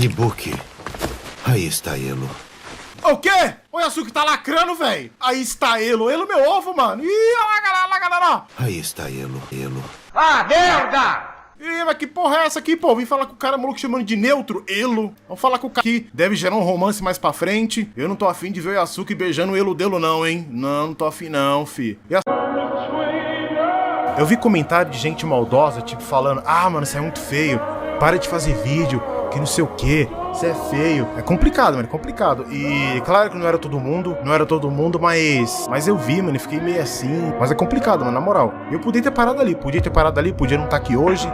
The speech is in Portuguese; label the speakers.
Speaker 1: Ibuki. Aí está Elo.
Speaker 2: O quê? O Yasuki tá lacrando, velho. Aí está Elo. Elo meu ovo, mano. Ih, olha lá, galera.
Speaker 1: Aí está Elo.
Speaker 3: Ah, merda!
Speaker 2: Ih, mas que porra é essa aqui, pô? Vim falar com o cara maluco chamando de neutro, Elo. Vamos falar com o cara aqui. Deve gerar um romance mais pra frente. Eu não tô afim de ver o Yasuki beijando o Elo dele, não, hein? Não tô afim não, fi. Eu vi comentário de gente maldosa, tipo, falando: ah, mano, isso é muito feio. Para de fazer vídeo, que não sei o quê. Isso é feio. É complicado, mano, é complicado. E claro que não era todo mundo, mas eu vi, mano, e fiquei meio assim. Mas é complicado, mano, na moral. Eu podia ter parado ali, podia não estar aqui hoje.